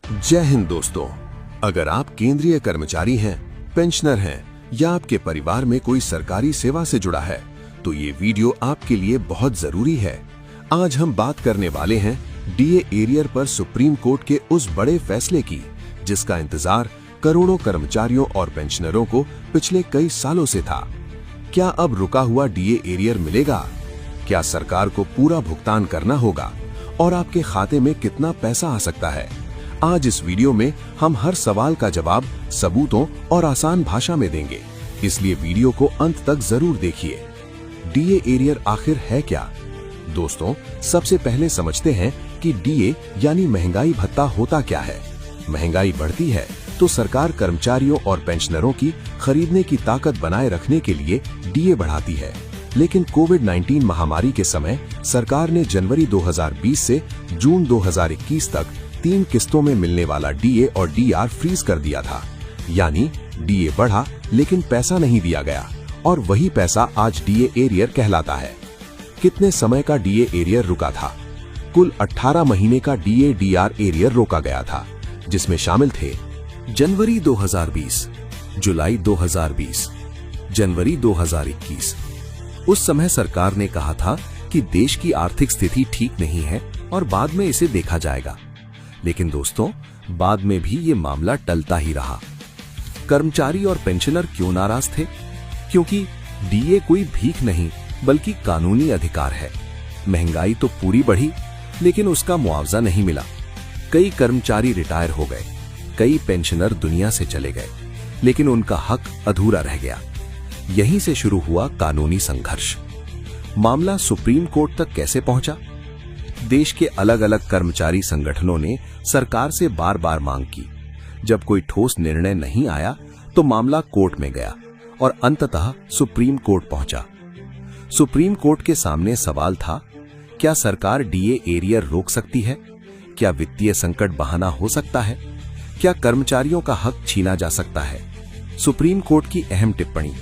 जय हिंद दोस्तों। अगर आप केंद्रीय कर्मचारी हैं, पेंशनर हैं या आपके परिवार में कोई सरकारी सेवा से जुड़ा है तो ये वीडियो आपके लिए बहुत जरूरी है। आज हम बात करने वाले हैं डीए एरियर पर सुप्रीम कोर्ट के उस बड़े फैसले की जिसका इंतजार करोड़ों कर्मचारियों और पेंशनरों को पिछले कई सालों से था। क्या अब रुका हुआ डीए एरियर मिलेगा? क्या सरकार को पूरा भुगतान करना होगा और आपके खाते में कितना पैसा आ सकता है? आज इस वीडियो में हम हर सवाल का जवाब सबूतों और आसान भाषा में देंगे, इसलिए वीडियो को अंत तक जरूर देखिए। डीए एरियर आखिर है क्या? दोस्तों, सबसे पहले समझते हैं कि डीए यानी महंगाई भत्ता होता क्या है। महंगाई बढ़ती है तो सरकार कर्मचारियों और पेंशनरों की खरीदने की ताकत बनाए रखने के लिए डीए बढ़ाती है। लेकिन कोविड-19 महामारी के समय सरकार ने जनवरी 2020 से जून 2021 तक 3 किस्तों में मिलने वाला डीए और डीआर फ्रीज कर दिया था। यानी डीए बढ़ा लेकिन पैसा नहीं दिया गया और वही पैसा आज डीए एरियर कहलाता है। कितने समय का डीए एरियर रुका था? कुल 18 महीने का डीए डीआर एरियर रोका गया था, जिसमें शामिल थे जनवरी 2020, जुलाई 2020, जनवरी 2021। उस समय सरकार ने कहा था कि देश की आर्थिक स्थिति ठीक नहीं है और बाद में इसे देखा जाएगा। लेकिन दोस्तों, बाद में भी ये मामला टलता ही रहा। कर्मचारी और पेंशनर क्यों नाराज थे? क्योंकि डीए कोई भीख नहीं बल्कि कानूनी अधिकार है। महंगाई तो पूरी बढ़ी लेकिन उसका मुआवजा नहीं मिला। कई कर्मचारी रिटायर हो गए, कई पेंशनर दुनिया से चले गए, लेकिन उनका हक अधूरा रह गया। यहीं से शुरू हुआ कानूनी संघर्ष। मामला सुप्रीम कोर्ट तक कैसे पहुंचा? देश के अलग अलग कर्मचारी संगठनों ने सरकार से बार बार मांग की। जब कोई ठोस निर्णय नहीं आया तो मामला कोर्ट में गया और अंततः सुप्रीम कोर्ट पहुंचा। सुप्रीम कोर्ट के सामने सवाल था, क्या सरकार डीए एरियर रोक सकती है? क्या वित्तीय संकट बहाना हो सकता है? क्या कर्मचारियों का हक छीना जा सकता है? सुप्रीम कोर्ट की अहम टिप्पणी।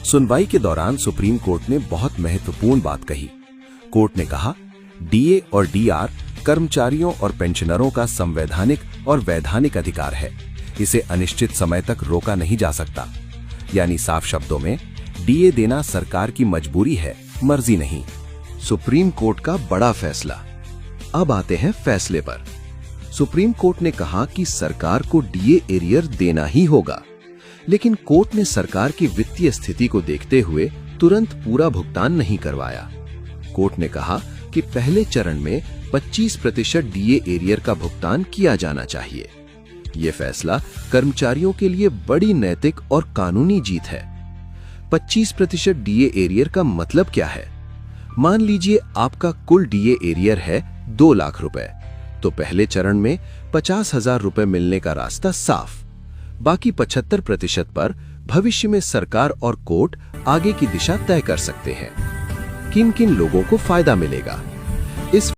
सुनवाई के दौरान सुप्रीम कोर्ट ने बहुत महत्वपूर्ण बात कही। कोर्ट ने कहा, डीए और डीआर कर्मचारियों और पेंशनरों का संवैधानिक और वैधानिक अधिकार है। इसे अनिश्चित समय तक रोका नहीं जा सकता। यानी साफ शब्दों में, डीए देना सरकार की मजबूरी है, मर्जी नहीं। सुप्रीम कोर्ट का बड़ा फैसला। अब आते हैं फैसले पर। सुप्रीम कोर्ट ने कहा कि सरकार को डीए एरियर देना ही होगा, लेकिन कोर्ट ने सरकार की वित्तीय स्थिति को देखते हुए तुरंत पूरा भुगतान नहीं करवाया। कोर्ट ने कहा कि पहले चरण में 25% डीए एरियर का भुगतान किया जाना चाहिए। यह फैसला कर्मचारियों के लिए बड़ी नैतिक और कानूनी जीत है। 25% डीए एरियर का मतलब क्या है? मान लीजिए आपका कुल डीए एरियर है 2 लाख रुपए, तो पहले चरण में 50,000 रुपए मिलने का रास्ता साफ। बाकी 75% पर भविष्य में सरकार और कोर्ट आगे की दिशा तय कर सकते हैं। किन किन लोगों को फायदा मिलेगा? इस